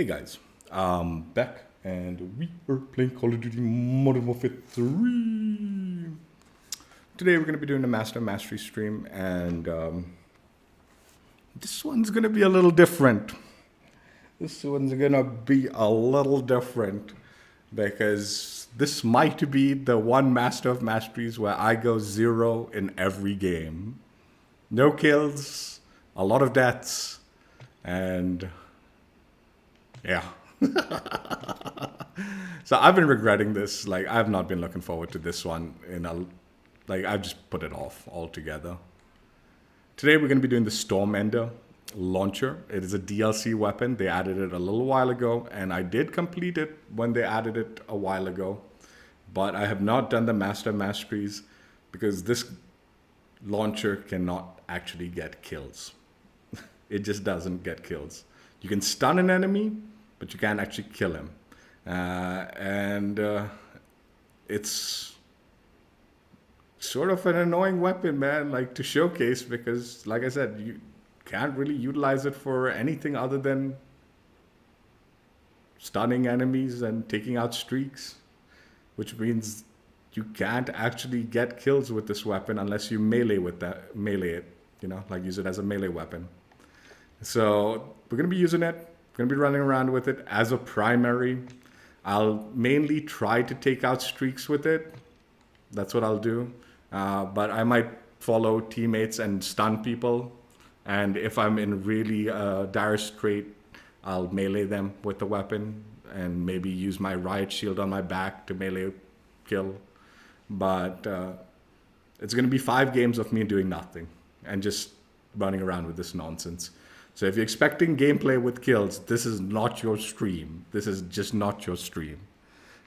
Hey guys, back and we are playing Call of Duty Modern Warfare 3. Today we're going to be doing a Master Mastery stream, and this one's going to be a little different. Because this might be the one Master of Masteries where I go 0 in every game. No kills, a lot of deaths, and yeah. So I've been regretting this. Like, I've not been looking forward to this one. I've just put it off altogether. Today we're going to be doing the Stormender launcher. It is a DLC weapon. They added it a little while ago, and I did complete it when they added it a while ago. But I have not done the Master Masteries because this launcher cannot actually get kills. It just doesn't get kills. You can stun an enemy, but you can't actually kill him. It's sort of an annoying weapon, man, like to showcase, because like I said, you can't really utilize it for anything other than stunning enemies and taking out streaks, which means you can't actually get kills with this weapon unless you melee it, like use it as a melee weapon. So we're going to be using it. We're going to be running around with it as a primary. I'll mainly try to take out streaks with it. That's what I'll do. But I might follow teammates and stun people. And if I'm in really dire strait, I'll melee them with the weapon and maybe use my riot shield on my back to melee kill. But it's going to be 5 games of me doing nothing and just running around with this nonsense. So if you're expecting gameplay with kills, this is not your stream. This is just not your stream.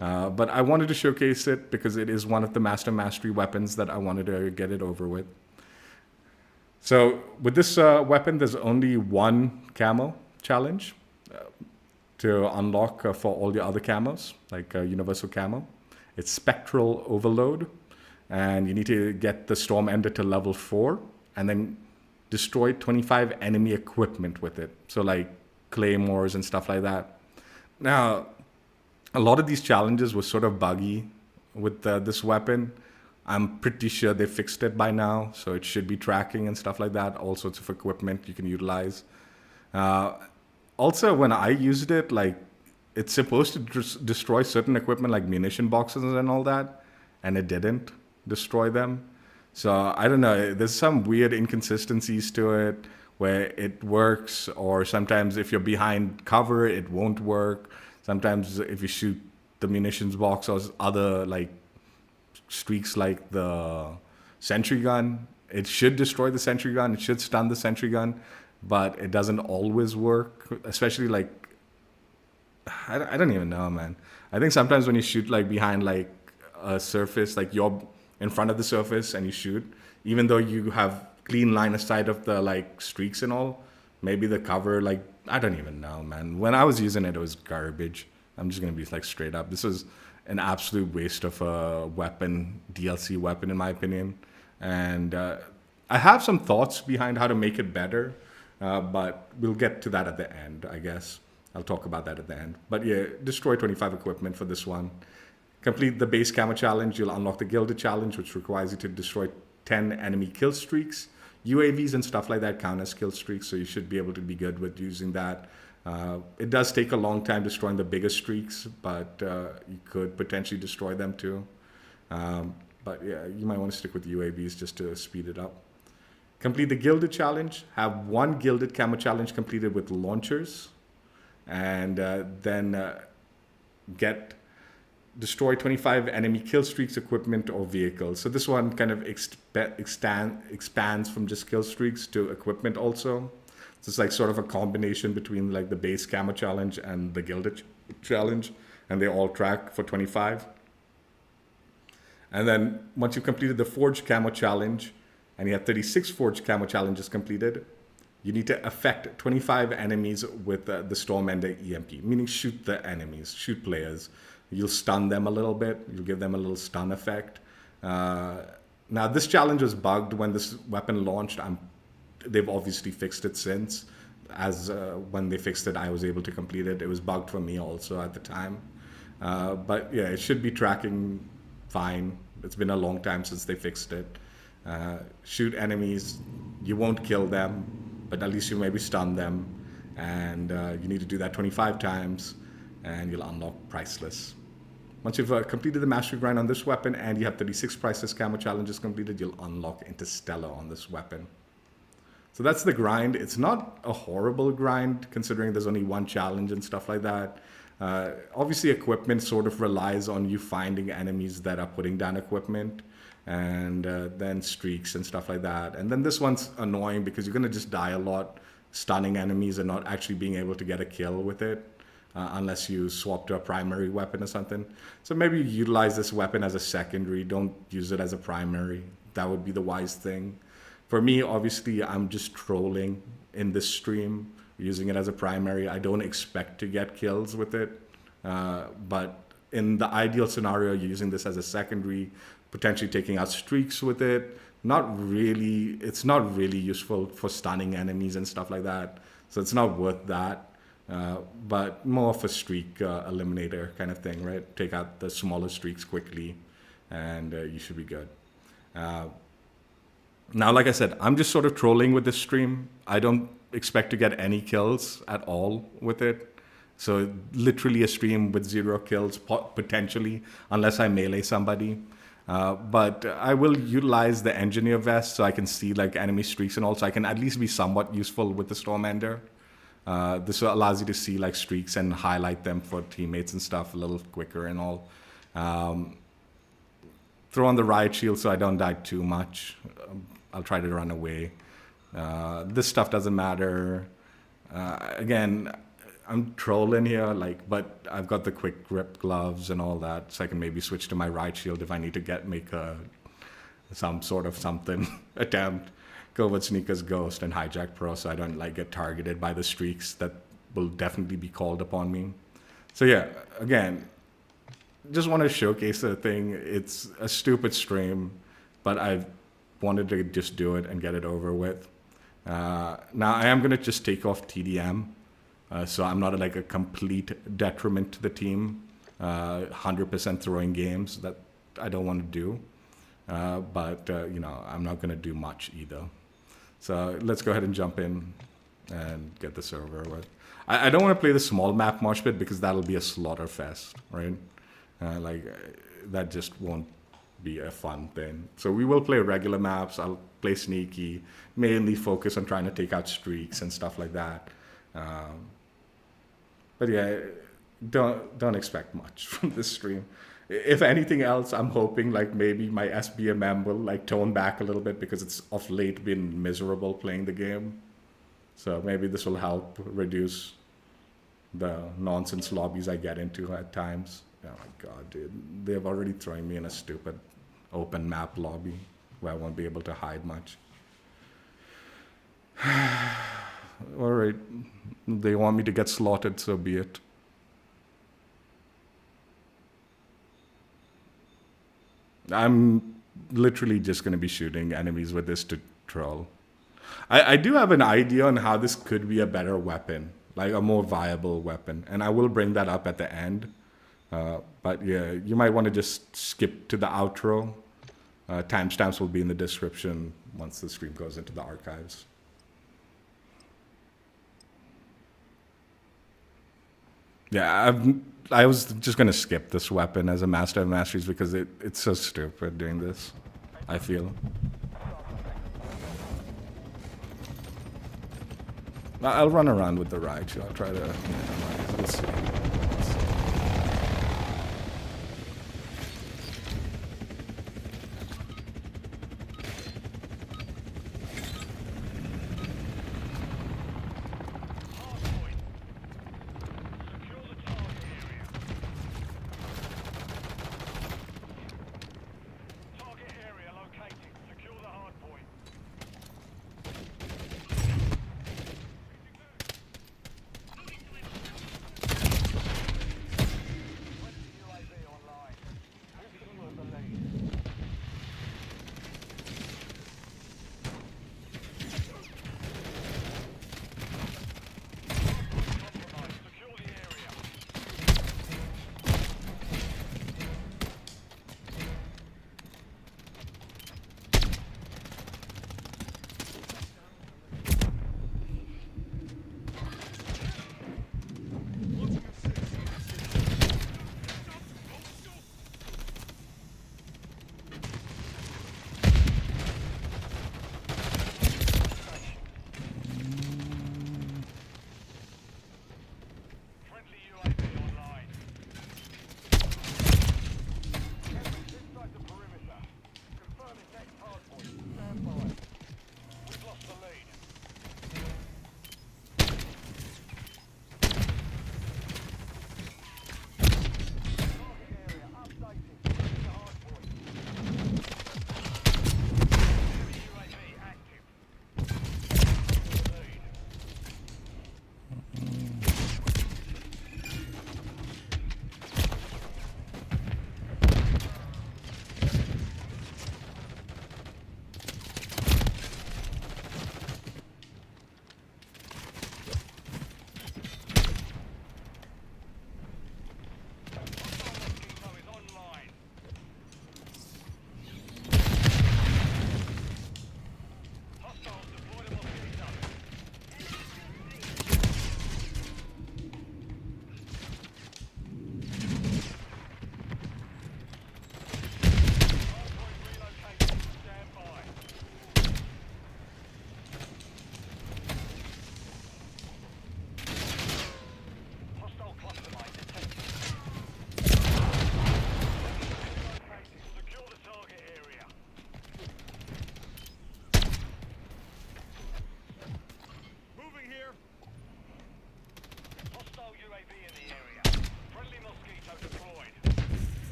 But I wanted to showcase it because it is one of the Master Mastery weapons that I wanted to get it over with. So with this weapon, there's only one camo challenge to unlock for all the other camos, like universal camo. It's Spectral Overload, and you need to get the Stormender to level 4, and then destroy 25 enemy equipment with it. So like claymores and stuff like that. Now, a lot of these challenges were sort of buggy with this weapon. I'm pretty sure they fixed it by now, so it should be tracking and stuff like that. All sorts of equipment you can utilize. Also, when I used it, like, it's supposed to destroy certain equipment like munition boxes and all that, and it didn't destroy them. So I don't know, there's some weird inconsistencies to it where it works, or sometimes if you're behind cover, it won't work. Sometimes if you shoot the munitions box or other like streaks like the sentry gun, it should destroy the sentry gun, it should stun the sentry gun, but it doesn't always work, especially like, I don't even know, man. I think sometimes when you shoot like behind like a surface, like you're in front of the surface and you shoot, even though you have clean line of sight of the like streaks and all, maybe the cover, like, I don't even know, man. When I was using it, it was garbage. I'm just gonna be like straight up. This was an absolute waste of a weapon, DLC weapon in my opinion. And I have some thoughts behind how to make it better, but we'll get to that at the end, I guess. I'll talk about that at the end. But yeah, destroy 25 equipment for this one. Complete the base camo challenge. You'll unlock the Gilded Challenge, which requires you to destroy 10 enemy kill streaks. UAVs and stuff like that count as kill streaks, so you should be able to be good with using that. It does take a long time destroying the bigger streaks, but you could potentially destroy them too. But yeah, you might want to stick with UAVs just to speed it up. Complete the Gilded Challenge. Have 1 Gilded Camo Challenge completed with launchers. And then destroy 25 enemy kill streaks, equipment, or vehicles. So this one kind of expands from just kill streaks to equipment also. So it's like sort of a combination between like the base camo challenge and the Gilded challenge, and they all track for 25. And then once you've completed the Forged Camo challenge, and you have 36 Forged Camo challenges completed, you need to affect 25 enemies with the Stormender EMP, meaning shoot the enemies, shoot players. You'll stun them a little bit. You'll give them a little stun effect. Now, this challenge was bugged when this weapon launched. They've obviously fixed it since. as when they fixed it, I was able to complete it. It was bugged for me also at the time. But yeah, it should be tracking fine. It's been a long time since they fixed it. Shoot enemies, you won't kill them, but at least you maybe stun them. And you need to do that 25 times, and you'll unlock Priceless. Once you've completed the mastery grind on this weapon and you have 36 Priceless Camo Challenges completed, you'll unlock Interstellar on this weapon. So that's the grind. It's not a horrible grind considering there's only one challenge and stuff like that. Obviously, equipment sort of relies on you finding enemies that are putting down equipment, and then streaks and stuff like that. And then this one's annoying because you're going to just die a lot stunning enemies and not actually being able to get a kill with it. Unless you swap to a primary weapon or something. So maybe utilize this weapon as a secondary. Don't use it as a primary. That would be the wise thing. For me, obviously, I'm just trolling in this stream, using it as a primary. I don't expect to get kills with it. But in the ideal scenario, you're using this as a secondary, potentially taking out streaks with it. It's not really useful for stunning enemies and stuff like that. So it's not worth that. But more of a streak eliminator kind of thing, right? Take out the smaller streaks quickly, and you should be good. Now, like I said, I'm just sort of trolling with this stream. I don't expect to get any kills at all with it. So literally a stream with 0 kills, potentially, unless I melee somebody. But I will utilize the engineer vest so I can see like enemy streaks and all, so I can at least be somewhat useful with the Stormender. This allows you to see like streaks and highlight them for teammates and stuff a little quicker and all. Throw on the riot shield so I don't die too much. I'll try to run away. This stuff doesn't matter. Again, I'm trolling here, but I've got the quick grip gloves and all that, so I can maybe switch to my riot shield if I need to make some sort of something attempt. Go with Sneaker's Ghost and Hijack Pro so I don't get targeted by the streaks that will definitely be called upon me. So yeah, again, just want to showcase the thing. It's a stupid stream, but I wanted to just do it and get it over with. Now I am going to just take off TDM, so I'm not a complete detriment to the team. 100% throwing games, that I don't want to do. But I'm not going to do much either. So let's go ahead and jump in and get this over with. I don't want to play the small map mosh pit because that'll be a slaughter fest, right? That just won't be a fun thing. So we will play regular maps. I'll play sneaky, mainly focus on trying to take out streaks and stuff like that. But yeah, don't expect much from this stream. If anything else, I'm hoping maybe my SBMM will tone back a little bit because it's of late been miserable playing the game. So maybe this will help reduce the nonsense lobbies I get into at times. Oh my god, dude. They've already thrown me in a stupid open map lobby where I won't be able to hide much. Alright. They want me to get slaughtered, so be it. I'm literally just going to be shooting enemies with this to troll. I do have an idea on how this could be a better weapon, a more viable weapon, and I will bring that up at the end. But yeah, you might want to just skip to the outro. Timestamps will be in the description once the stream goes into the archives. Yeah, I was just going to skip this weapon as a Master of Masteries because it's so stupid doing this, I feel. I'll run around with the riot shield. I'll try to... we'll see.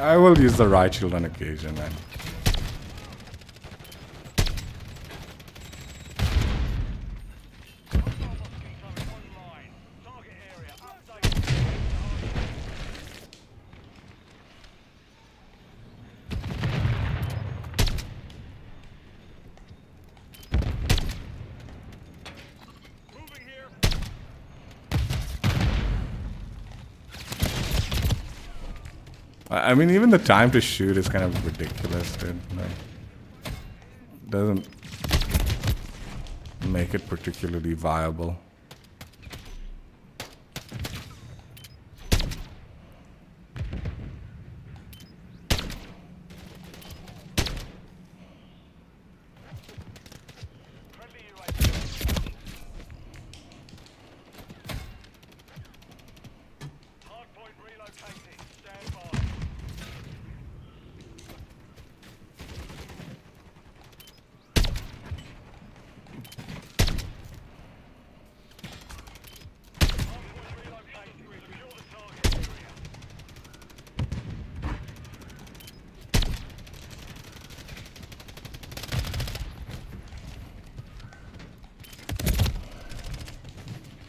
I will use the right shield on occasion, man. I mean, even the time to shoot is kind of ridiculous, dude. Like, doesn't make it particularly viable.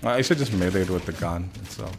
I should just melee it with the gun itself.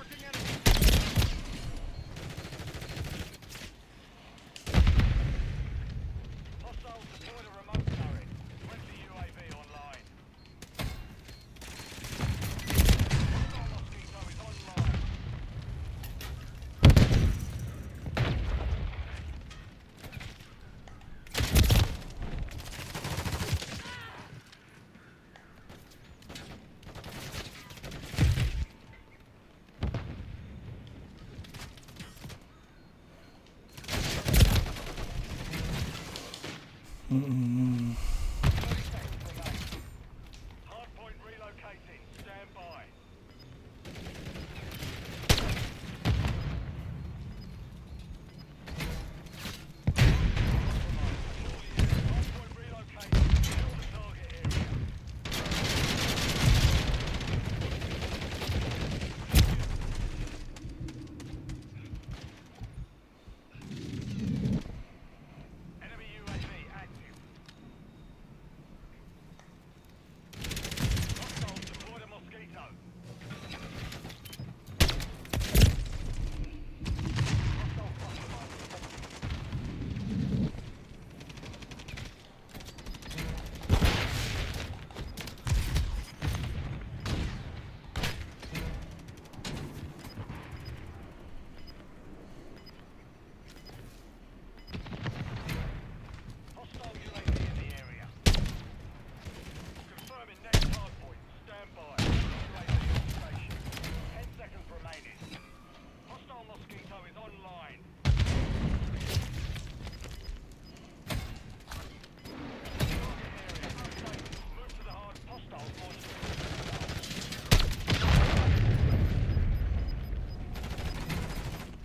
Marking enemy.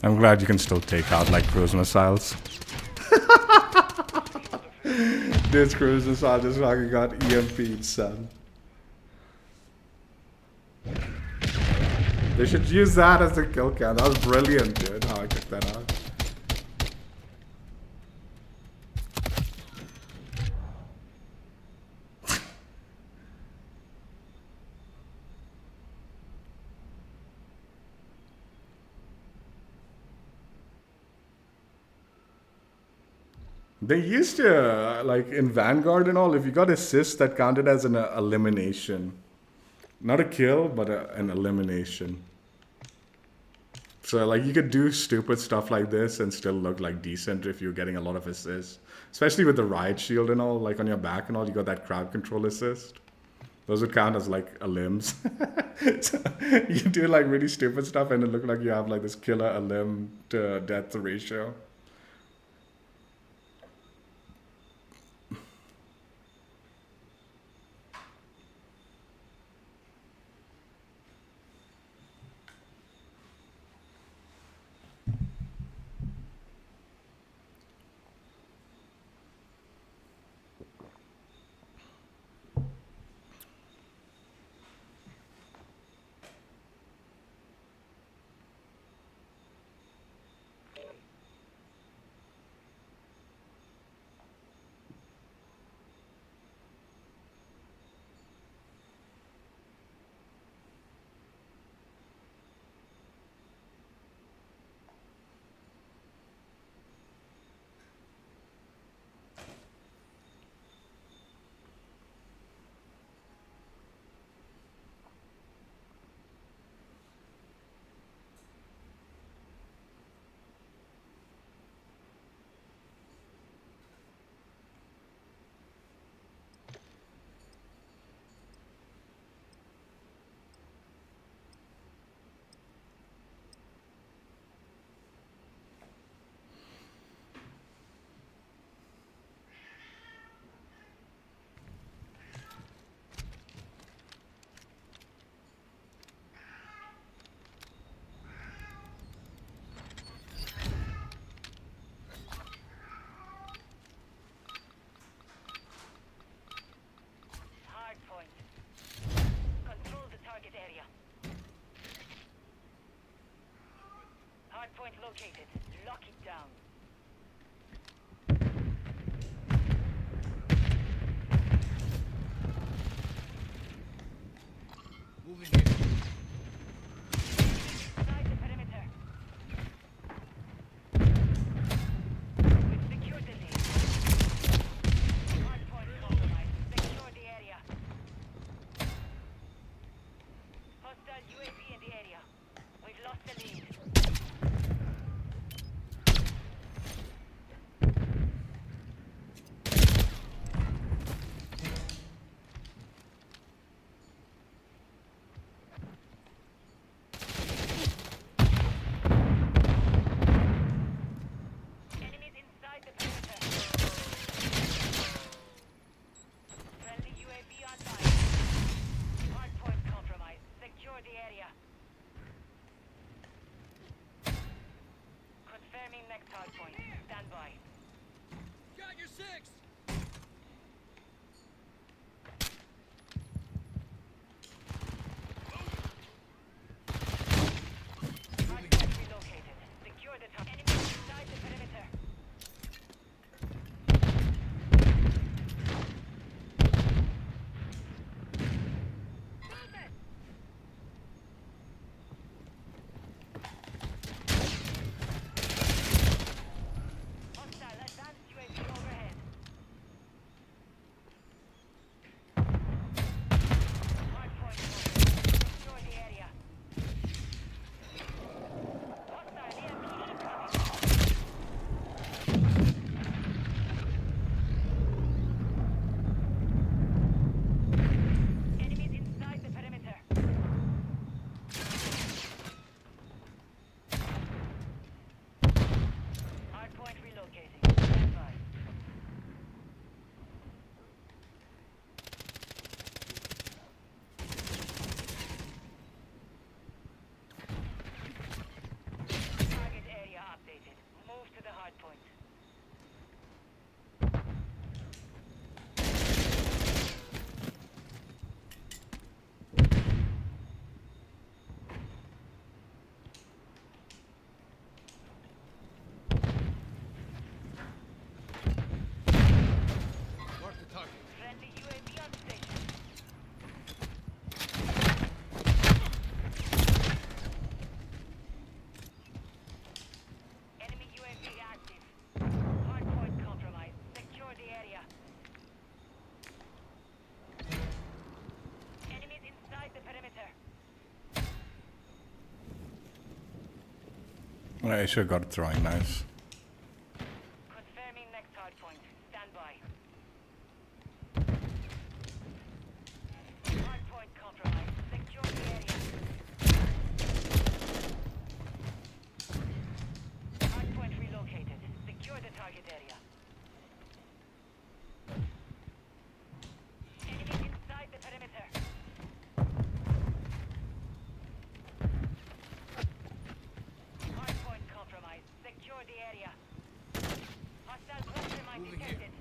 I'm glad you can still take out like cruise missiles. This cruise missile just fucking got EMP'd, son. They should use that as a kill cam. That was brilliant, dude, how I took that out. They used to, like in Vanguard and all, if you got assists, that counted as an elimination. Not a kill, but an elimination. So like you could do stupid stuff like this and still look like decent if you're getting a lot of assists. Especially with the riot shield and all, like on your back and all, you got that crowd control assist. Those would count as like elims. So you do like really stupid stuff and it look like you have like this killer elim to death ratio. Point located. Lock it down. Moving here. Inside the perimeter. We've secured the lead. Hard point compromised. Secure the area. Hostile UAV in the area. We've lost the lead. Next hard point. Stand by. Got your six. Hard point relocated. Secure the top. Enemy inside the perimeter. I should have got a throwing knife. Confirming next hard point. Stand by. Hard point compromised. Secure the area. Hard point relocated. Secure the target area. Enemy inside the perimeter. Hard point compromised. Secure the area. Hostile cluster mine detected.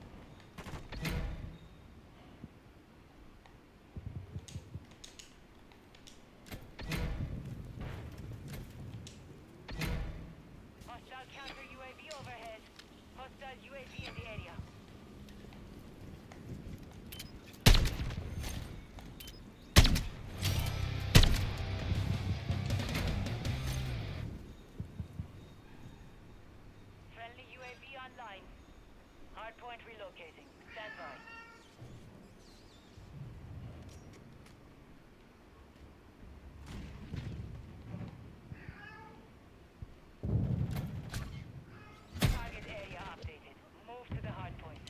Hostile counter UAV overhead. Hostile UAV in the area. Friendly UAV online. Hardpoint relocating. Stand by. Target area updated. Move to the hardpoint.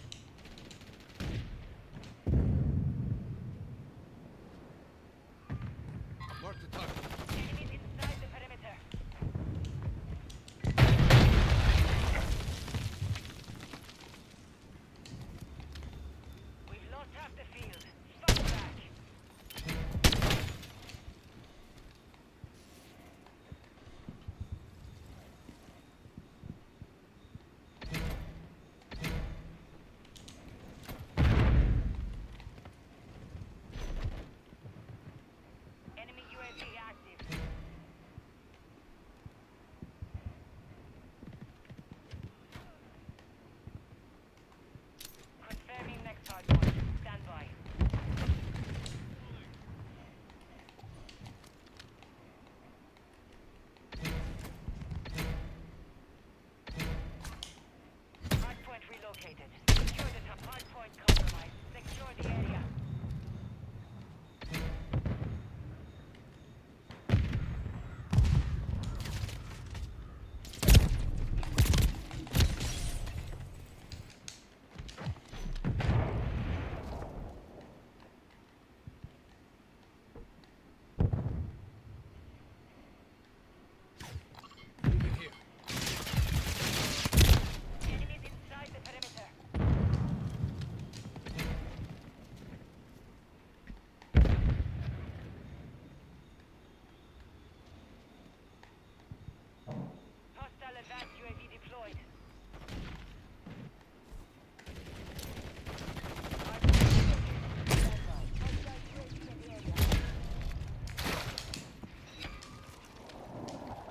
Mark the target. Enemies inside the perimeter. We've lost half the field. Fall back. Enemy UAV active. Confirming next hardpoint. Stand by. Hardpoint relocated. Secure the top hardpoint compromised. Secure the area. Moving here. Enemies inside the perimeter. Hostile advanced UAV deployed.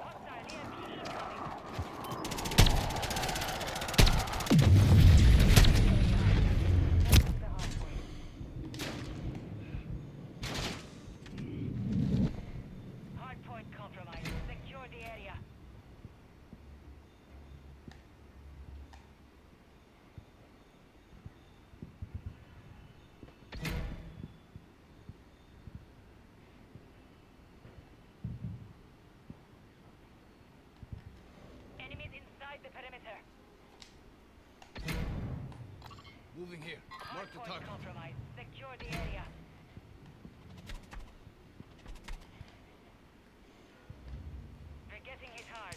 Hostile EMP incoming. Hardpoint compromised. Secure the area. Enemies inside the perimeter. Moving here. Mark the Hardpoint target. compromised. Secure the area. They're getting hit hard.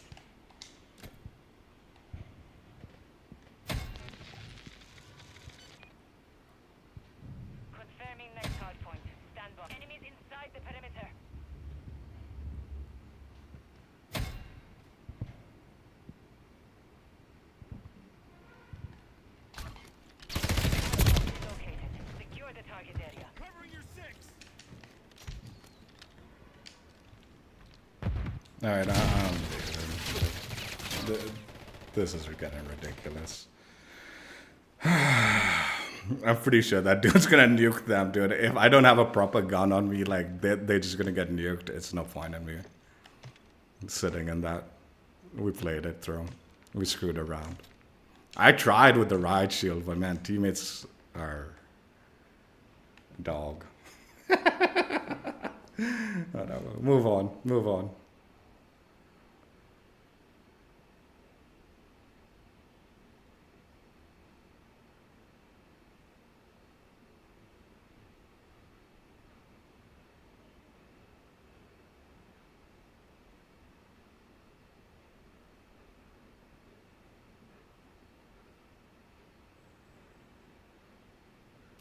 Confirming next hardpoint. Stand by. Enemies inside the perimeter. Located. Secure the target area. Covering your six. All right, this is getting ridiculous. I'm pretty sure that dude's gonna nuke them, dude. If I don't have a proper gun on me, like they're just gonna get nuked. It's no point in me sitting in that. We played it through. We screwed around. I tried with the ride shield, but man, teammates are dog. Whatever. Move on. Move on.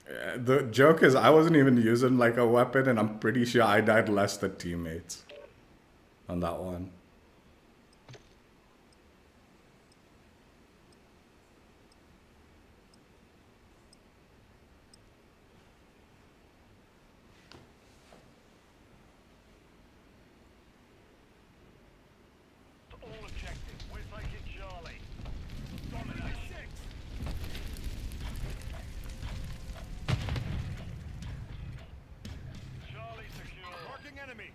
The joke is I wasn't even using like a weapon, and I'm pretty sure I died less than teammates on that one. To all objectives, we're taking Charlie. Dominate. 6. Charlie secure. Marking enemy.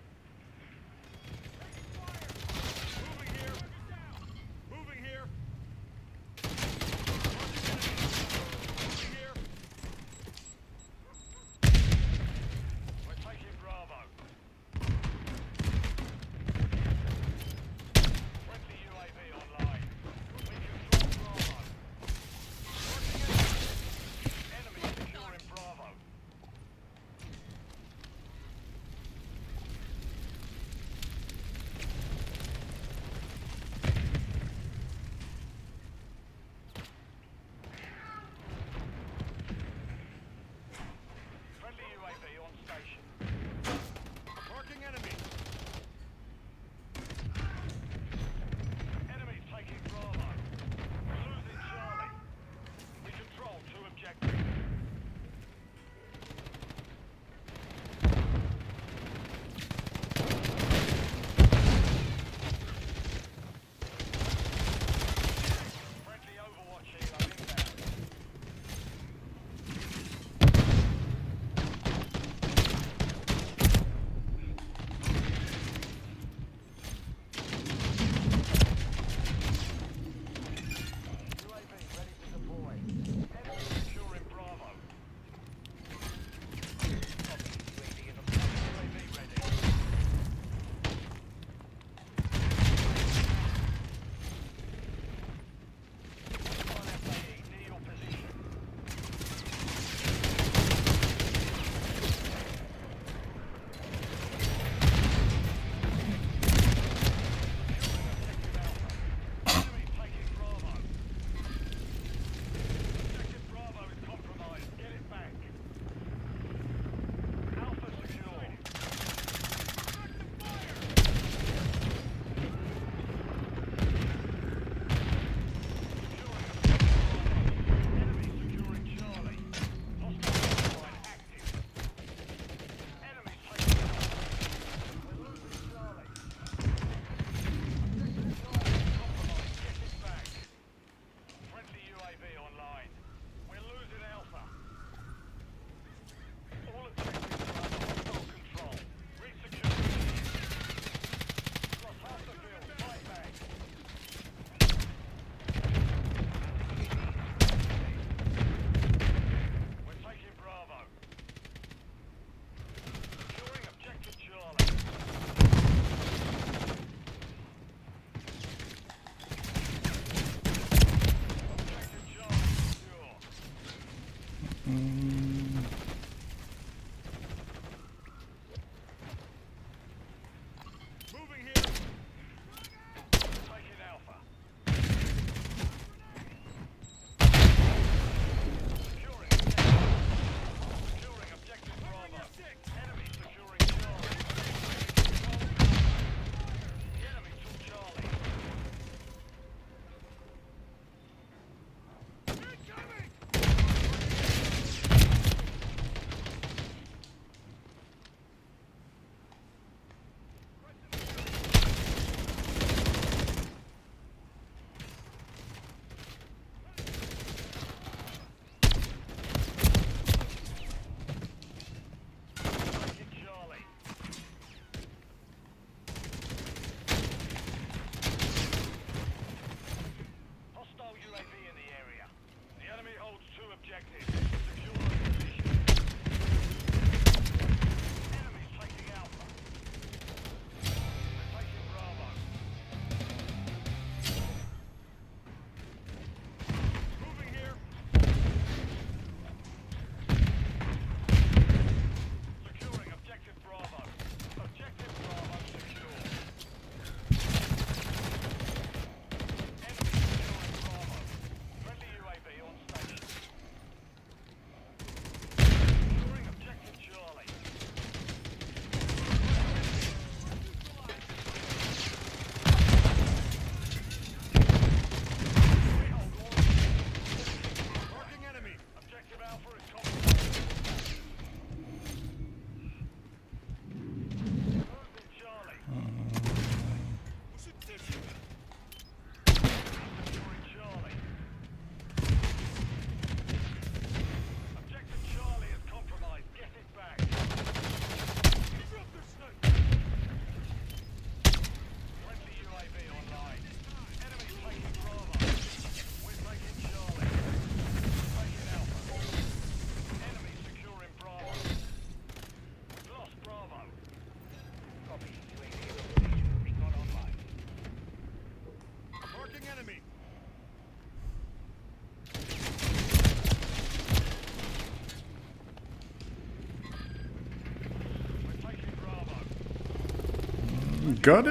Good.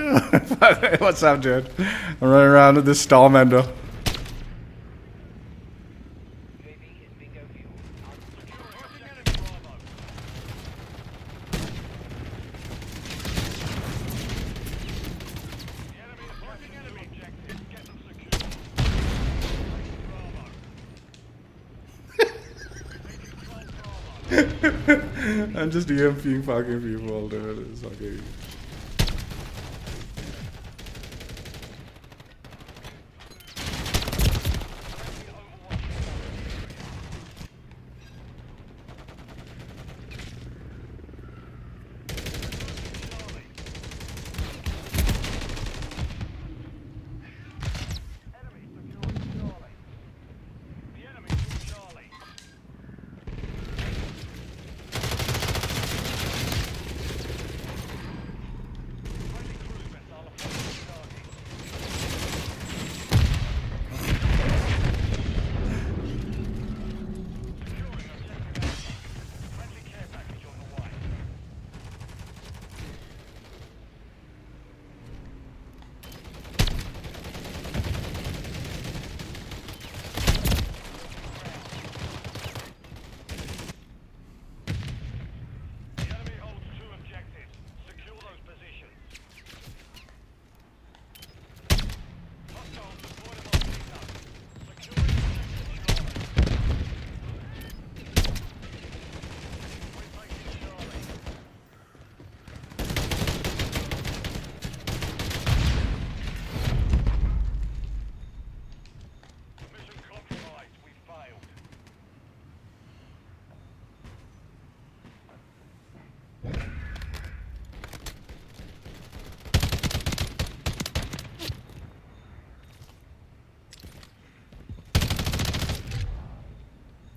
What's up, dude? I'm running around with this Stormender. I'm just EMPing fucking people, dude. It's okay.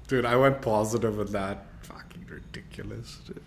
Dude, I went positive with that. Fucking ridiculous, dude.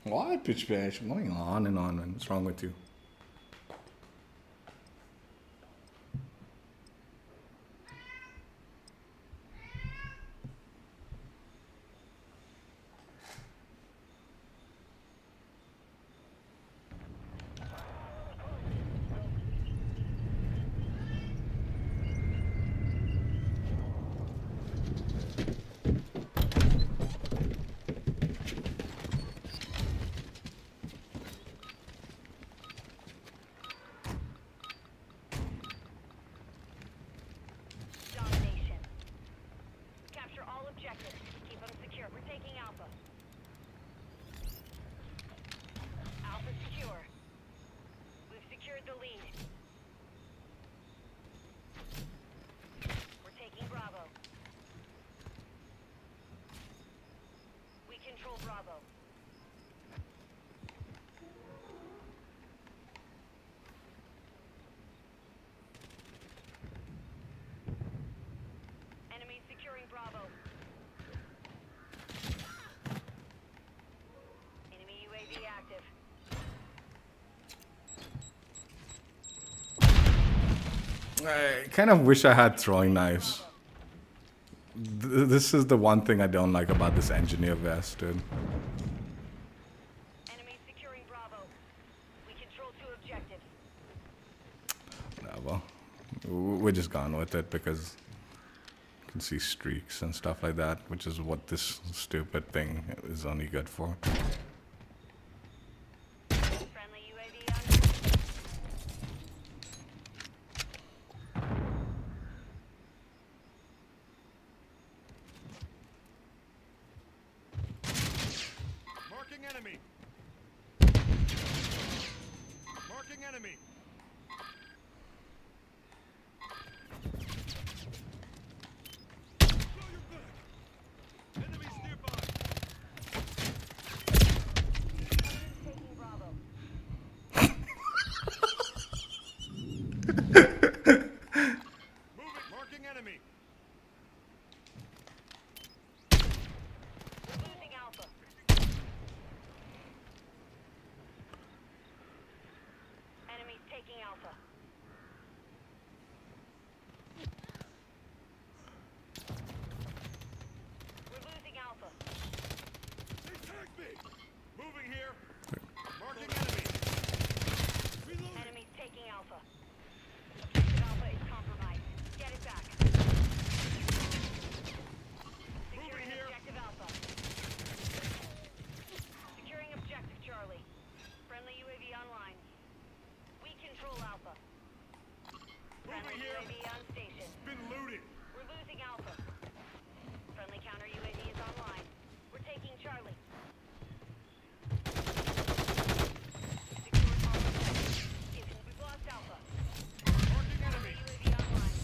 What, bitch, bitch? I'm going on and on, man. What's wrong with you? Domination. Capture all objectives. Keep them secure. We're taking Alpha. Alpha secure. We've secured the lead. We're taking Bravo. We control Bravo. Enemy securing Bravo. Enemy UAV active. I kind of wish I had throwing knives. This is the one thing I don't like about this engineer vest, dude. Enemy securing Bravo. We control 2 objectives. Nah, well, we're just gone with it because you can see streaks and stuff like that, which is what this stupid thing is only good for. Friendly UAV on. enemy. Marking enemy. Blow your back. Enemies nearby. Taking Bravo. Moving. Marking enemy. We're losing Alpha. Enemies taking Alpha. We're losing Alpha. They tagged me. Moving here. Marking enemy. Reloading. Enemies taking Alpha. Objective Alpha is compromised. Get it back. Securing here. Objective Alpha. Securing Objective Charlie. Friendly UAV online. We control Alpha. Friendly Moving here. UAV on station. Been looted. We're losing Alpha. Friendly counter UAV is online. We're taking Charlie. Secure all objectives. We've lost Alpha. Marking enemy. UAV online.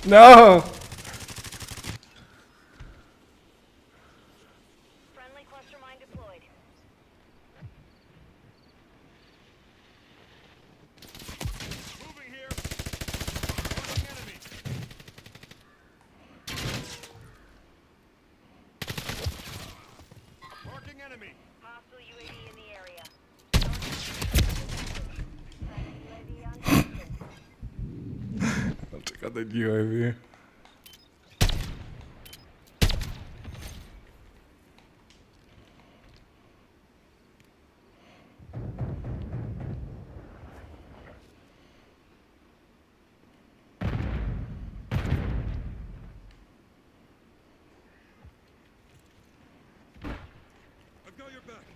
No! Friendly cluster mine deployed. Moving here. Marking enemy. Marking enemy. Hostile UAV in the area. Friendly UAV on station. I'll check out that UAV. I've got your back.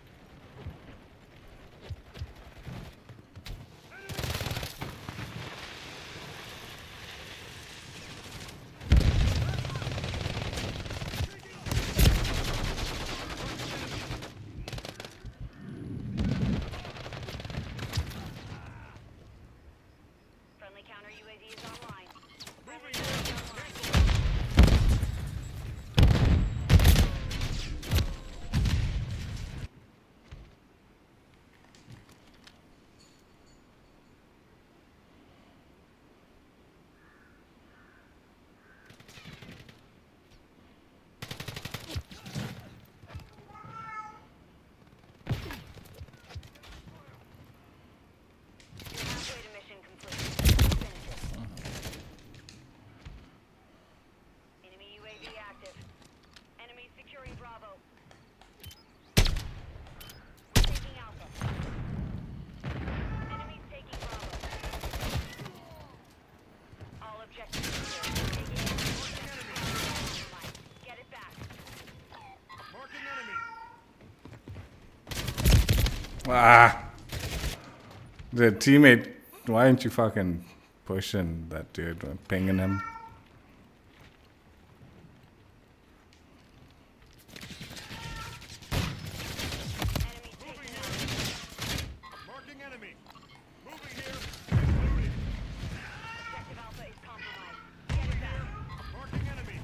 Friendly counter UAV is online. Moving UAV here. online. You're halfway to mission complete. Finish it. Enemy UAV active. Enemy securing Bravo. We're taking Alpha. Enemies taking Bravo. All objectives secure. Taking Alpha. Get it back. Marking enemy. Ah! The teammate, why aren't you fucking pushing that dude, pinging him? Enemy taking Alpha. Marking enemy. Moving here. Looted. Objective Alpha is compromised. Get it back. Marking enemy.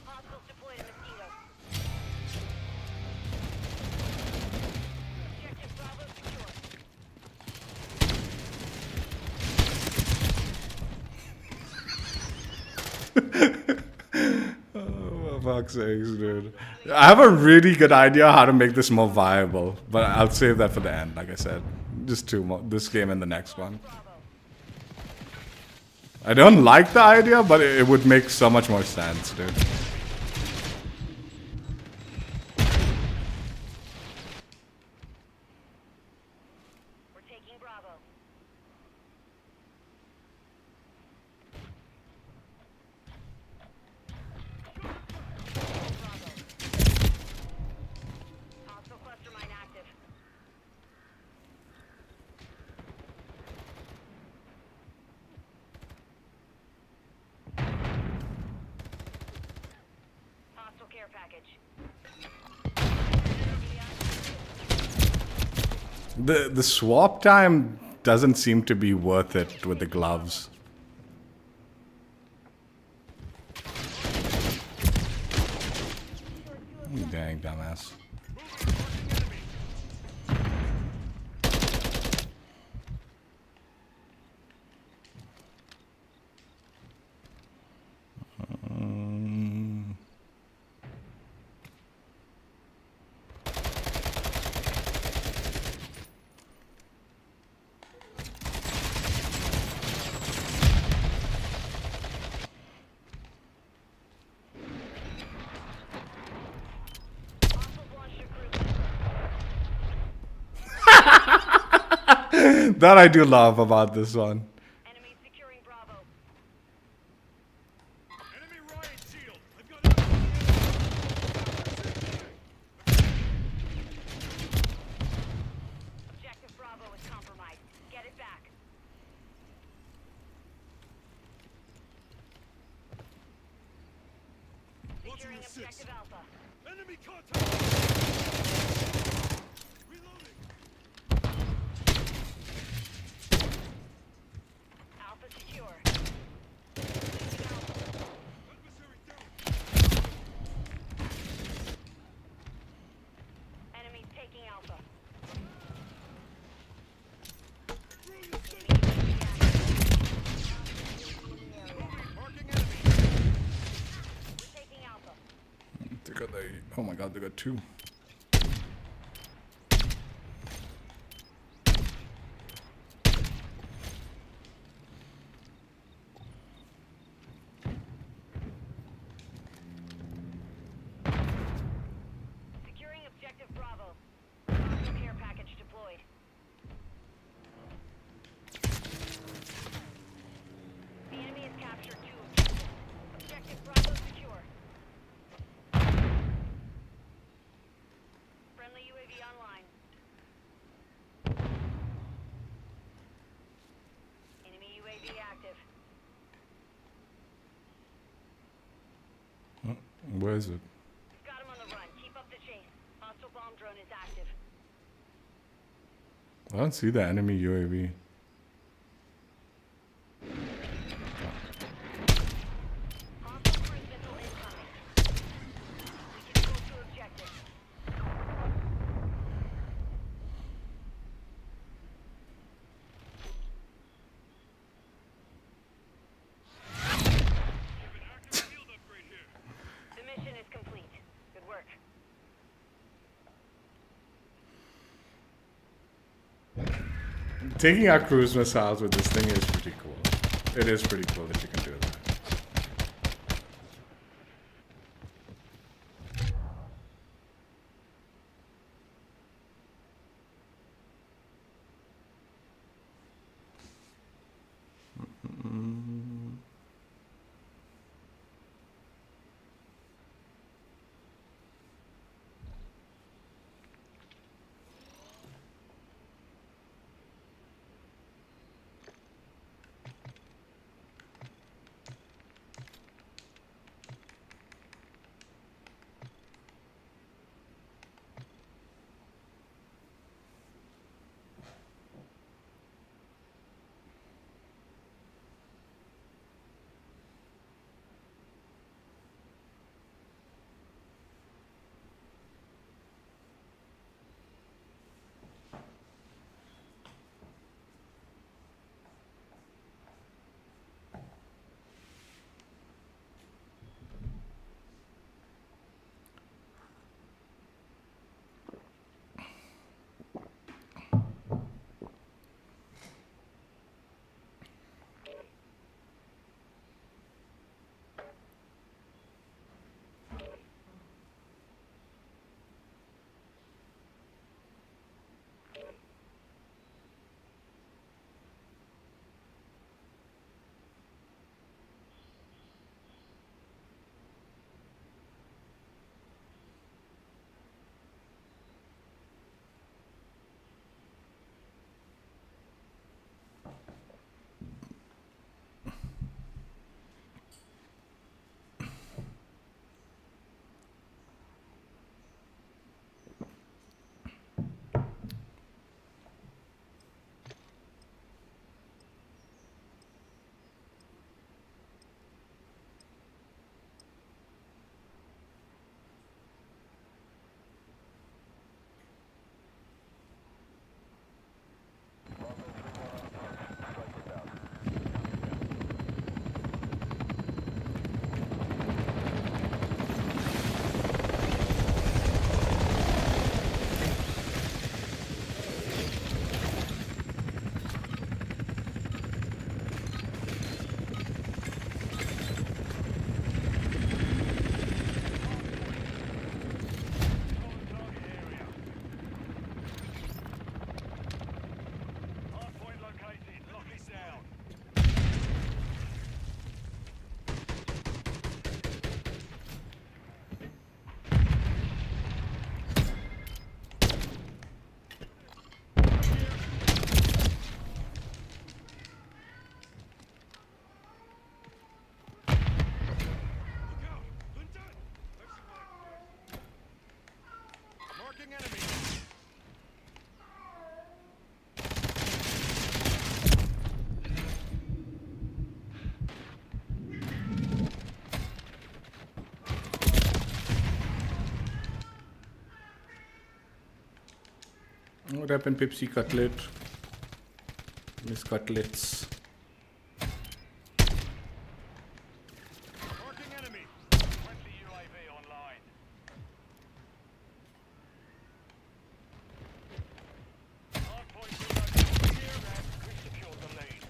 Hostiles deployed a mosquito. Objective Bravo secure. Oh, for fuck's sakes, dude. I have a really good idea how to make this more viable, but I'll save that for the end, like I said. Just two more, this game and the next one. Bravo. I don't like the idea, but it would make so much more sense, dude. We're taking Bravo. Bravo. Hostile cluster mine active. The swap time doesn't seem to be worth it with the gloves. You dang dumbass. That I do love about this one. Enemy securing Bravo. Enemy riot shield. I've got enemy. Objective Bravo is compromised. Get it back. Securing objective Alpha. Enemy contact. Reloading. Alpha secure. Adversary down. Enemies taking Alpha. Marking enemy. We're taking Alpha. They got oh my god, they got two. Securing objective Bravo. Hostile care package deployed. The enemy has captured 2 objectives. Objective Bravo secure. Friendly UAV online. Enemy UAV active. Where is it? We've got him on the run. Keep up the chase. Hostile bomb drone is active. I don't see the enemy UAV. Hostile cruise missile incoming. We can move to objective. Shield upgrade here. The mission is complete. Good work. Taking out cruise missiles with this thing is pretty cool. It is pretty cool that you can do that. What happened, Pepsi Cutlet? Miss Cutlets. Marking enemy. Friendly UAV online. Hardpoint relocated here. We secured the lead.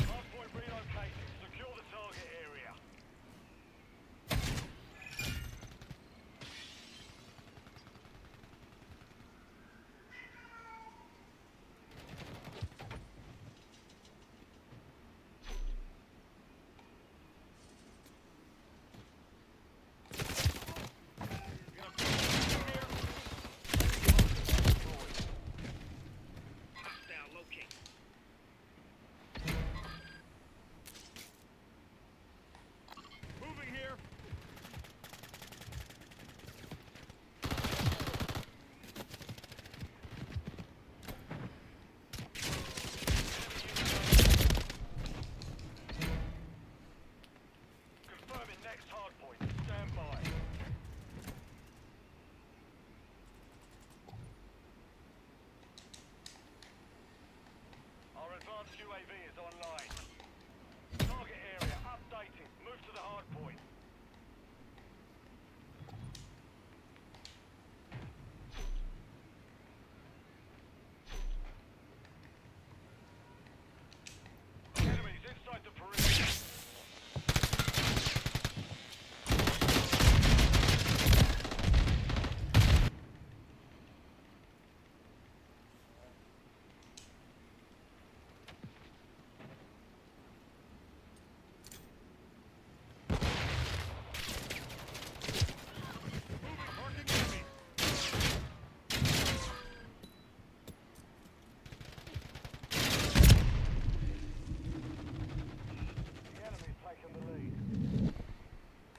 Hardpoint relocated. Secure the target area. Hostile locate. Moving here. Confirming next hardpoint. Stand by. Our advanced UAV is online. Target area updated. Move to the hardpoint. Enemies inside the perimeter. Marking enemy. The enemy's taken the lead.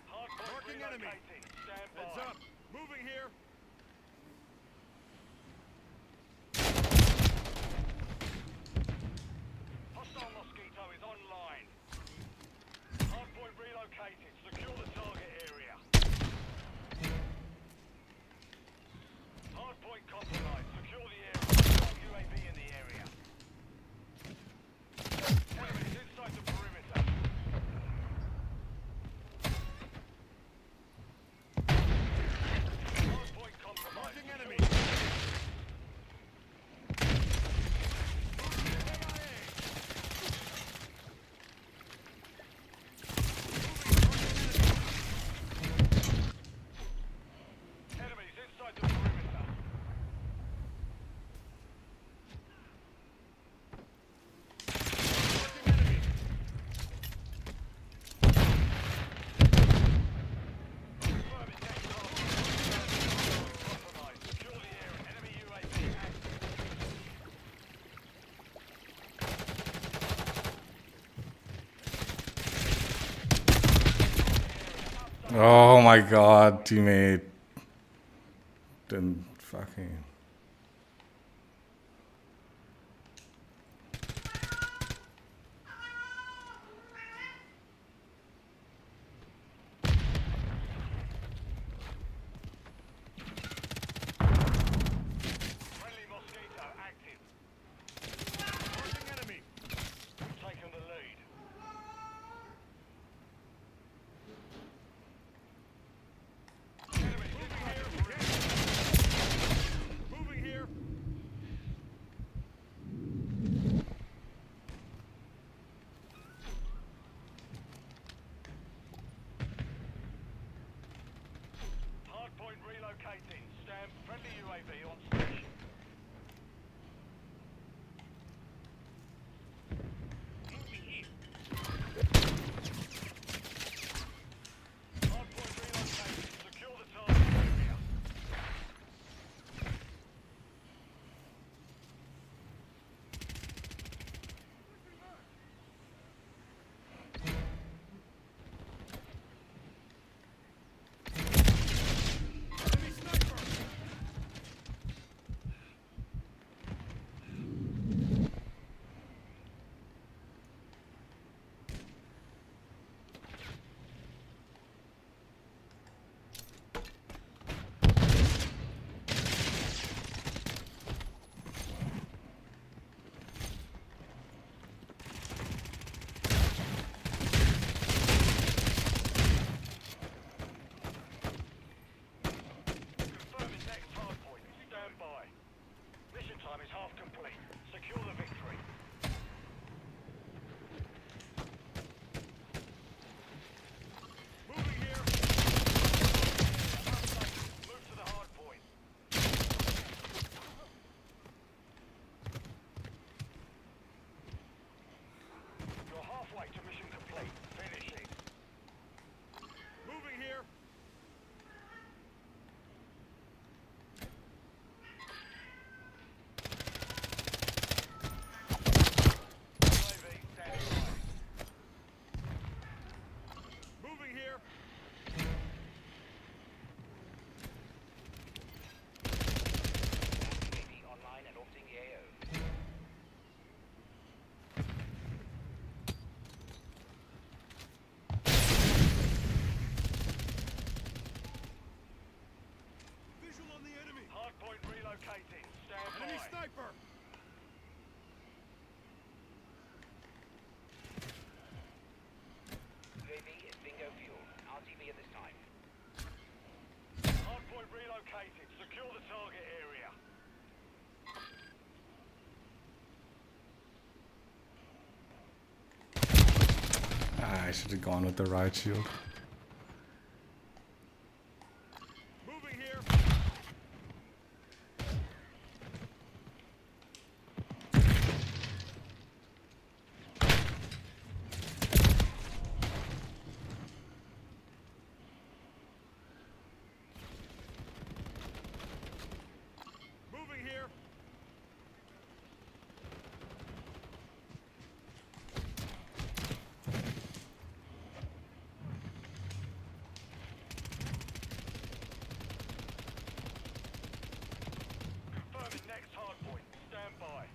Hardpoint Marking enemy. relocating. Stand by. Heads up. Moving here. Hostile Mosquito is online. Hardpoint relocated. Secure the target area. Hardpoint compromised. Secure the area. Strong UAV in the area. Enemies inside the perimeter. Hardpoint compromised. Marking enemy. Enemies inside the perimeter. Marking enemy. Confirming next hardpoint. Compromised. Secure the area. Enemy UAV active. Oh my god, teammate. Didn't fucking. Friendly Mosquito active. Marking enemy. We've taken the lead. Enemies inside the perimeter. Moving here. Hardpoint relocating. Stand. Friendly UAV on station. Hardpoint relocating. Secure the target area. Enemy sniper. relocated. Secure the target area. I should have gone with the riot shield. Moving here. Moving here. Confirming next hardpoint. Stand by.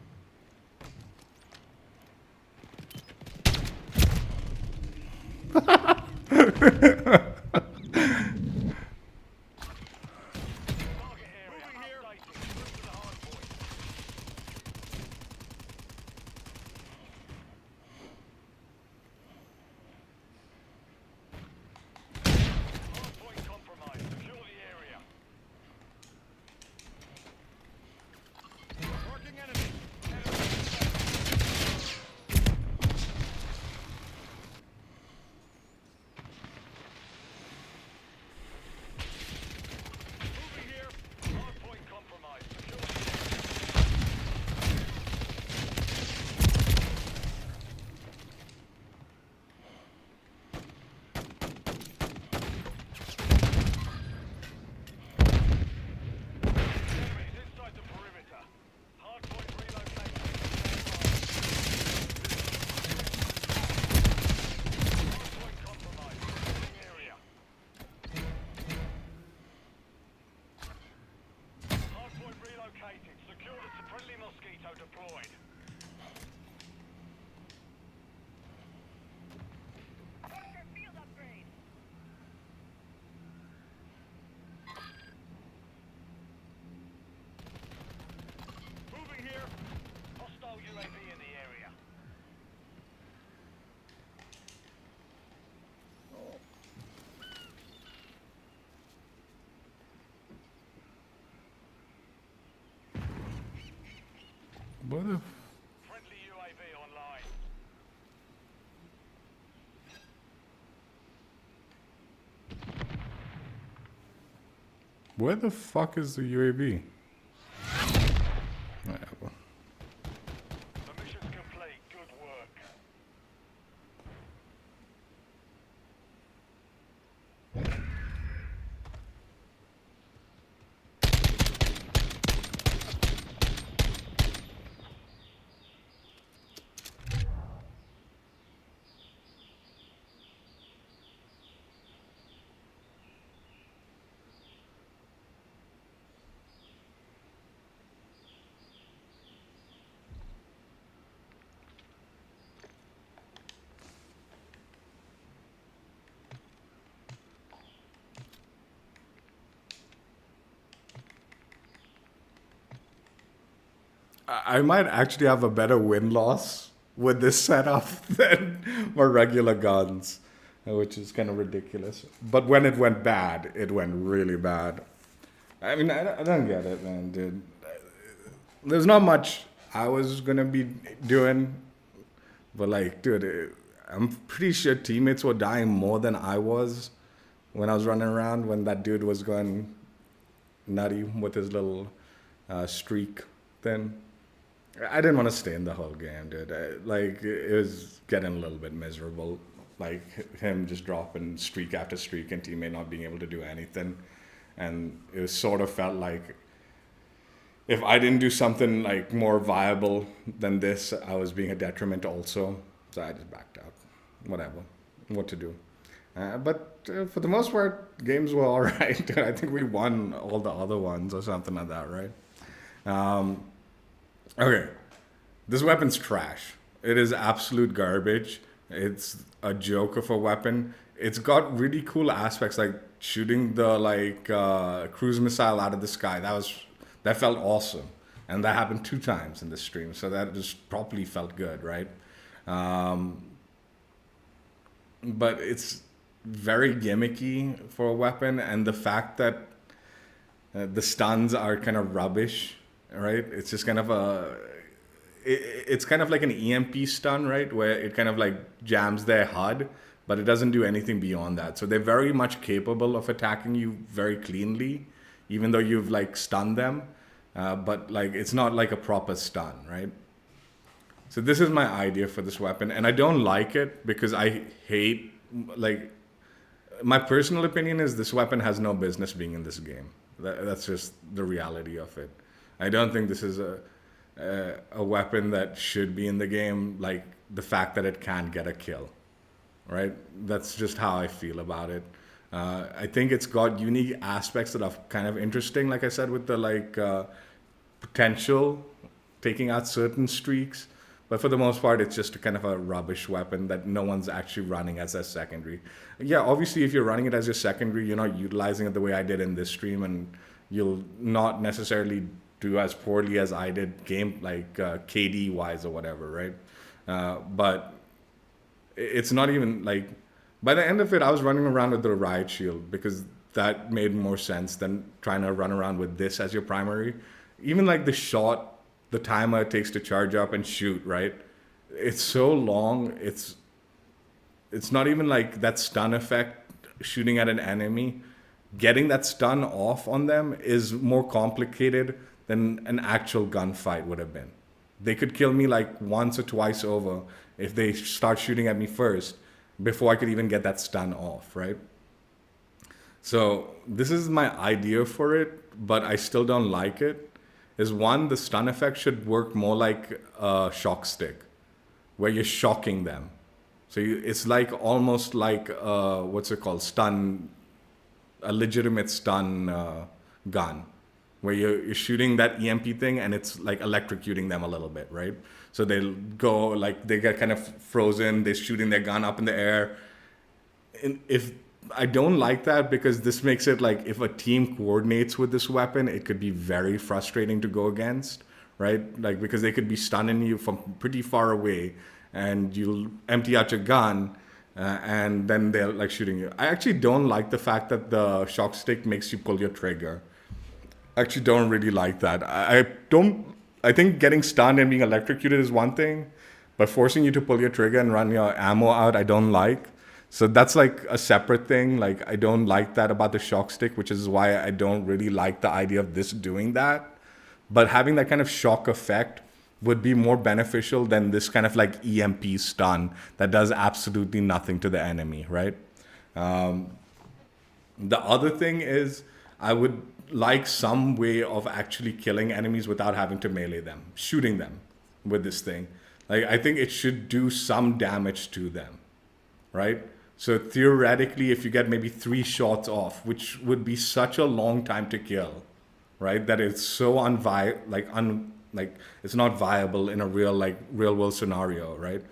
Target area Moving here. updated. Move to the hardpoint. Hardpoint compromised. Secure the area. Marking enemy. Moving here. Hardpoint compromised. Secure the enemies inside the perimeter. Hardpoint relocated. Hardpoint compromised. Securing area. Hardpoint relocated. Secure the friendly mosquito deployed. Order field upgrade. Moving here. Hostile UAV in the area. What the? Friendly UAV online. Where the fuck is the UAV? Whatever. The mission's complete. Good work. I might actually have a better win-loss with this setup than my regular guns, which is kind of ridiculous. But when it went bad, it went really bad. I mean, I don't get it, man, dude. There's not much I was gonna be doing, but like, dude, I'm pretty sure teammates were dying more than I was when I was running around when that dude was going nutty with his little streak thing. I didn't want to stay in the whole game, dude. Like, it was getting a little bit miserable. Like, him just dropping streak after streak and teammate not being able to do anything. And it was sort of felt like if I didn't do something like more viable than this, I was being a detriment also. So I just backed out. Whatever. What to do. But for the most part, games were all right. I think we won all the other ones or something like that, right? Okay. This weapon's trash. It is absolute garbage. It's a joke of a weapon. It's got really cool aspects like shooting the cruise missile out of the sky. That felt awesome. And that happened 2 times in this stream. So that just properly felt good, right? But it's very gimmicky for a weapon, and the fact that The stuns are kind of rubbish, right? It's just kind of it's kind of like an EMP stun, right? Where it kind of like jams their HUD, but it doesn't do anything beyond that. So they're very much capable of attacking you very cleanly, even though you've like stunned them. But like it's not like a proper stun, right? So this is my idea for this weapon, and I don't like it because I hate, like, my personal opinion is this weapon has no business being in this game. That's just the reality of it. I don't think this is a weapon that should be in the game, like the fact that it can't get a kill, right? That's just how I feel about it. I think it's got unique aspects that are kind of interesting, like I said, with the like potential taking out certain streaks. But for the most part, it's just a kind of a rubbish weapon that no one's actually running as a secondary. Yeah, obviously, if you're running it as your secondary, you're not utilizing it the way I did in this stream, and you'll not necessarily do as poorly as I did game like KD wise or whatever, right? But it's not even like, by the end of it, I was running around with the riot shield because that made more sense than trying to run around with this as your primary. Even like the shot, the timer it takes to charge up and shoot, right? It's so long. It's not even like that stun effect shooting at an enemy. Getting that stun off on them is more complicated than an actual gunfight would have been. They could kill me like once or twice over if they start shooting at me first before I could even get that stun off, right? So this is my idea for it, but I still don't like it. Is one, the stun effect should work more like a shock stick, where you're shocking them. So it's like almost like what's it called? A legitimate stun gun, where you're shooting that EMP thing and it's like electrocuting them a little bit, right? So they'll go like they get kind of frozen. They're shooting their gun up in the air. And if I don't like that because this makes it like if a team coordinates with this weapon, it could be very frustrating to go against, right? Like because they could be stunning you from pretty far away and you'll empty out your gun and then they're like shooting you. I actually don't like the fact that the shock stick makes you pull your trigger. I actually don't really like that. I think getting stunned and being electrocuted is one thing, but forcing you to pull your trigger and run your ammo out, I don't like. So that's like a separate thing. Like I don't like that about the shock stick, which is why I don't really like the idea of this doing that. But having that kind of shock effect would be more beneficial than this kind of like EMP stun that does absolutely nothing to the enemy, right? The other thing is I would like some way of actually killing enemies without having to melee them, shooting them with this thing. Like I think it should do some damage to them, right? So theoretically, if you get maybe 3 shots off, which would be such a long time to kill, right? That it's so it's not viable in a real world scenario, right?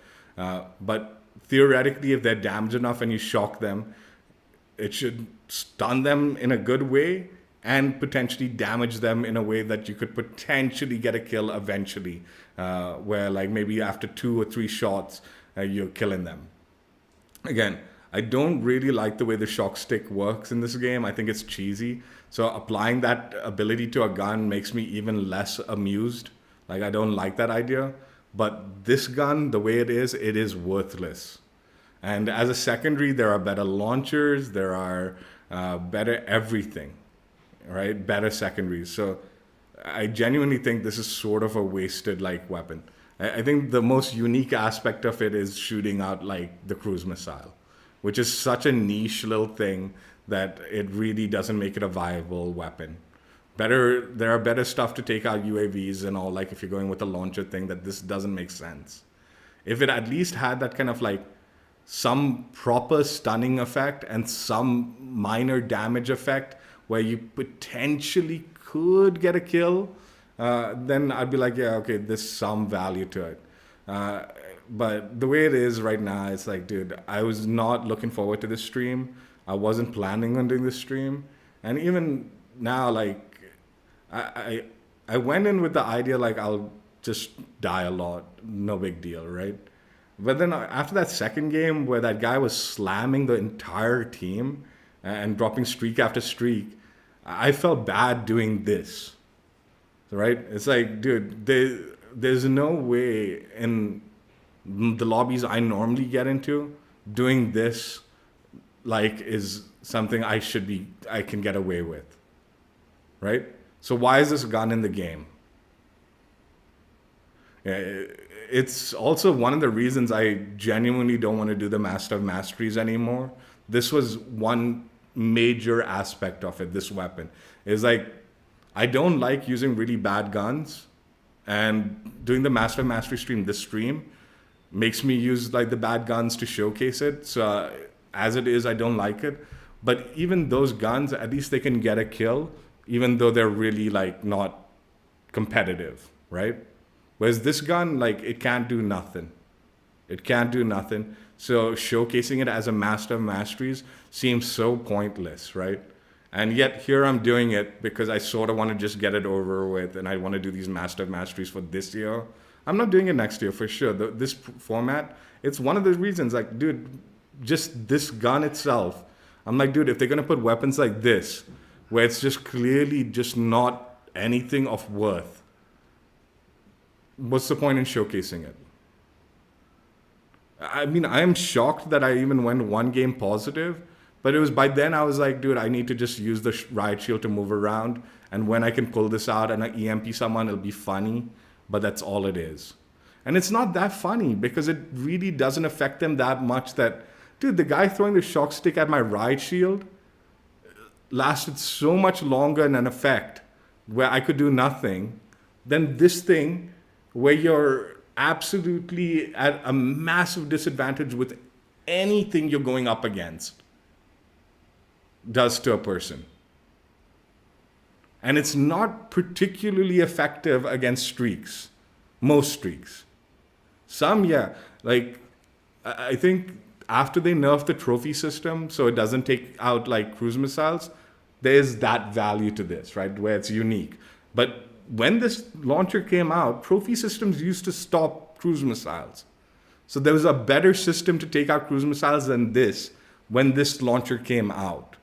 But theoretically, if they're damaged enough and you shock them, it should stun them in a good way and potentially damage them in a way that you could potentially get a kill eventually, where like maybe after 2 or 3 shots, you're killing them. Again, I don't really like the way the shock stick works in this game. I think it's cheesy. So applying that ability to a gun makes me even less amused. Like I don't like that idea. But this gun, the way it is worthless. And as a secondary, there are better launchers. There are better everything, right? Better secondaries. So I genuinely think this is sort of a wasted like weapon. I think the most unique aspect of it is shooting out like the cruise missile, which is such a niche little thing that it really doesn't make it a viable weapon. There are better stuff to take out UAVs and all, like if you're going with a launcher thing, that this doesn't make sense. If it at least had that kind of like some proper stunning effect and some minor damage effect where you potentially could get a kill, then I'd be like, yeah, okay, there's some value to it. But the way it is right now, it's like, dude, I was not looking forward to this stream. I wasn't planning on doing this stream. And even now, like, I went in with the idea, like, I'll just die a lot. No big deal, right? But then after that second game where that guy was slamming the entire team and dropping streak after streak, I felt bad doing this, right? It's like, dude, there's no way in the lobbies I normally get into doing this like is something I can get away with, right? So why is this gun in the game? It's also one of the reasons I genuinely don't want to do the Master of Masteries anymore. This was one major aspect of it, this weapon. Is like, I don't like using really bad guns, and doing the Master of Mastery stream, this stream, makes me use like the bad guns to showcase it. So as it is, I don't like it. But even those guns, at least they can get a kill, even though they're really like not competitive, right? Whereas this gun, like, it can't do nothing. It can't do nothing. So showcasing it as a Master of Masteries seems so pointless, right? And yet here I'm doing it because I sort of want to just get it over with, and I want to do these Master of Masteries for this year. I'm not doing it next year for sure. This format, it's one of the reasons, like, dude, just this gun itself. I'm like, dude, if they're going to put weapons like this, where it's just clearly just not anything of worth, what's the point in showcasing it? I mean, I am shocked that I even went one game positive, but it was by then I was like, dude, I need to just use the riot shield to move around. And when I can pull this out and I EMP someone, it'll be funny, but that's all it is. And it's not that funny because it really doesn't affect them that much that, dude, the guy throwing the shock stick at my riot shield lasted so much longer in an effect where I could do nothing than this thing where you're absolutely at a massive disadvantage with anything you're going up against does to a person. And it's not particularly effective against streaks, most streaks. Some, yeah, like I think after they nerfed the trophy system so it doesn't take out like cruise missiles, there's that value to this, right, where it's unique. But when this launcher came out, trophy systems used to stop cruise missiles. So there was a better system to take out cruise missiles than this when this launcher came out.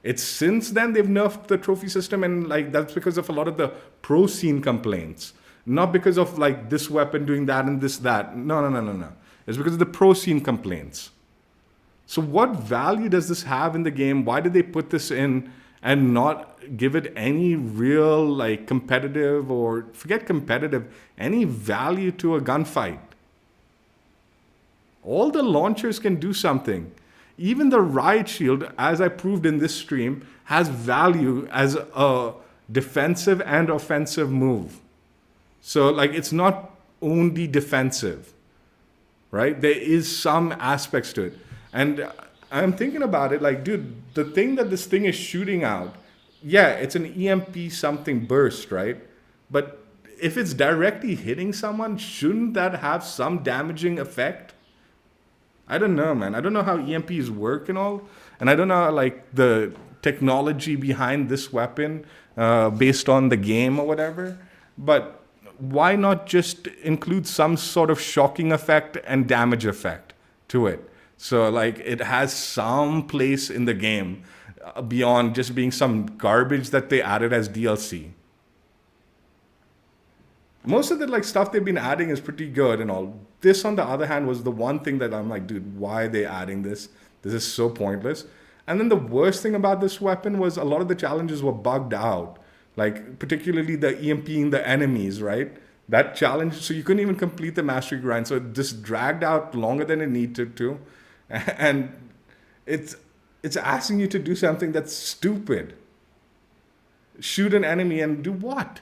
It's since then they've nerfed the trophy system, and like that's because of a lot of the pro scene complaints. Not because of like this weapon doing that and this, that. No. It's because of the pro scene complaints. So what value does this have in the game? Why did they put this in and not give it any real like competitive, or forget competitive, any value to a gunfight? All the launchers can do something. Even the riot shield, as I proved in this stream, has value as a defensive and offensive move. So like it's not only defensive, right? There is some aspects to it. And I'm thinking about it like, dude, the thing that this thing is shooting out, yeah, it's an EMP something burst, right? But if it's directly hitting someone, shouldn't that have some damaging effect? I don't know, man. I don't know how EMPs work and all. And I don't know, like, the technology behind this weapon based on the game or whatever. But why not just include some sort of shocking effect and damage effect to it? So, like, it has some place in the game beyond just being some garbage that they added as DLC. Most of the like stuff they've been adding is pretty good and all. This, on the other hand, was the one thing that I'm like, dude, why are they adding this? This is so pointless. And then the worst thing about this weapon was a lot of the challenges were bugged out. Like, particularly the EMPing the enemies, right? That challenge, so you couldn't even complete the mastery grind. So it just dragged out longer than it needed to. And it's asking you to do something that's stupid. Shoot an enemy and do what?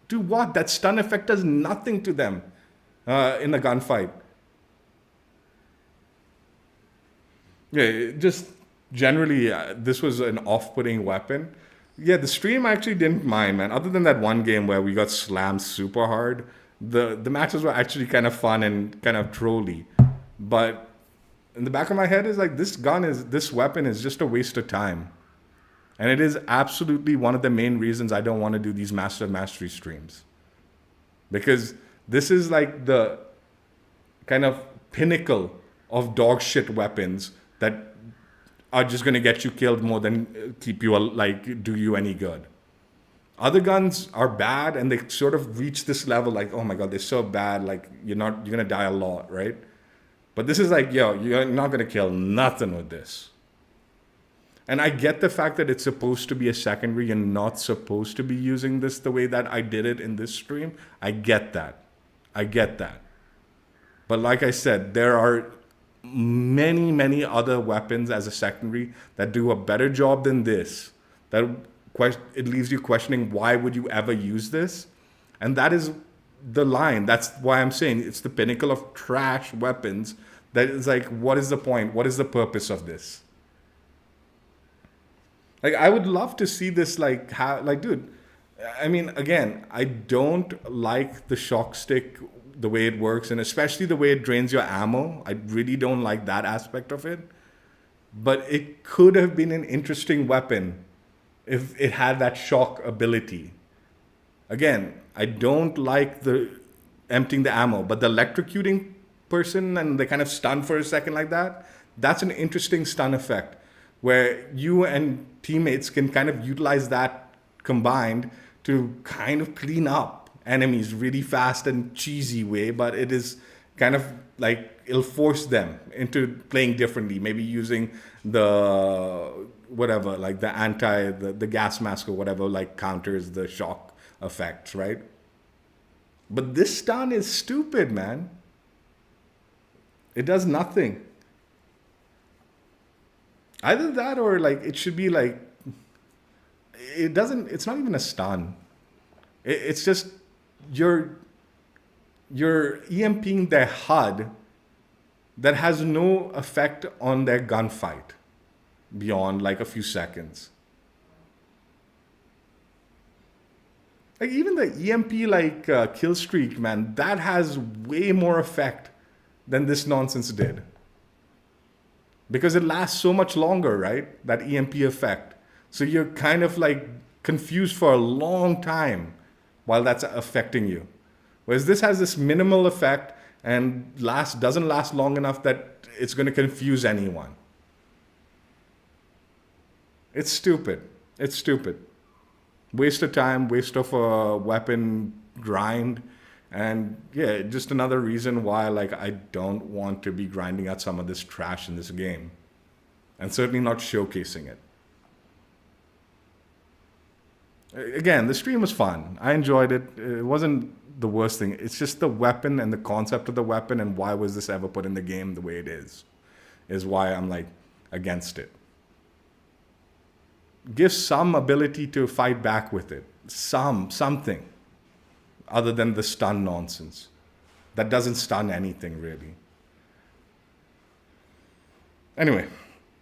Do what? That stun effect does nothing to them in a gunfight. Yeah, just generally, this was an off-putting weapon. Yeah, the stream I actually didn't mind, man. Other than that one game where we got slammed super hard, the matches were actually kind of fun and kind of trolly. But in the back of my head is like, this weapon is just a waste of time. And it is absolutely one of the main reasons I don't want to do these Master of Mastery streams. Because this is like the kind of pinnacle of dog shit weapons that are just going to get you killed more than keep you like do you any good. Other guns are bad and they sort of reach this level like, oh my god, they're so bad, like you're gonna die a lot, right? But this is like, yo, you're not gonna kill nothing with this. And I get the fact that it's supposed to be a secondary and not supposed to be using this the way that I did it in this stream. I get that. But like I said, there are many other weapons as a secondary that do a better job than this. That it leaves you questioning, why would you ever use this? And that is the line. That's why I'm saying it's the pinnacle of trash weapons. That is like, what is the point? What is the purpose of this? Like, I would love to see this, like, dude, I mean, again, I don't like the shock stick, the way it works, and especially the way it drains your ammo. I really don't like that aspect of it. But it could have been an interesting weapon if it had that shock ability. Again, I don't like the emptying the ammo, but the electrocuting person and they kind of stun for a second like that, that's an interesting stun effect where you and teammates can kind of utilize that combined to kind of clean up enemies really fast and cheesy way, but it is kind of like it'll force them into playing differently, maybe using the whatever, like the gas mask or whatever, like counters the shock effects, right? But this stun is stupid, man. It does nothing. Either that or like it should be like, it's not even a stun. It's just you're EMPing their HUD that has no effect on their gunfight beyond like a few seconds. Like even the EMP like kill streak, man, that has way more effect than this nonsense did. Because it lasts so much longer, right? That EMP effect. So you're kind of like confused for a long time while that's affecting you. Whereas this has this minimal effect and doesn't last long enough that it's going to confuse anyone. It's stupid. It's stupid. Waste of time, waste of a weapon grind. And yeah, just another reason why like I don't want to be grinding out some of this trash in this game. And certainly not showcasing it. Again, the stream was fun. I enjoyed it. It wasn't the worst thing. It's just the weapon and the concept of the weapon and why was this ever put in the game the way it is why I'm like against it. Give some ability to fight back with it. Something. Other than the stun nonsense. That doesn't stun anything, really. Anyway,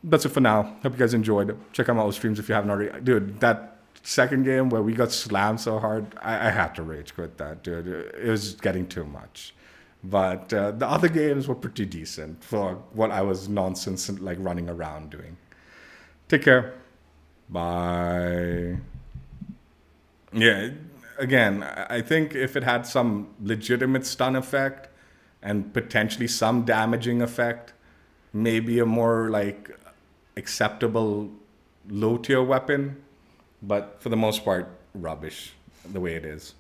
that's it for now. Hope you guys enjoyed. Check out my old streams if you haven't already. Dude, that second game where we got slammed so hard, I had to rage quit that, dude. It was getting too much. But the other games were pretty decent for what I was nonsense like running around doing. Take care. Bye. Yeah. Again, I think if it had some legitimate stun effect and potentially some damaging effect, maybe a more like acceptable low tier weapon, but for the most part, rubbish the way it is.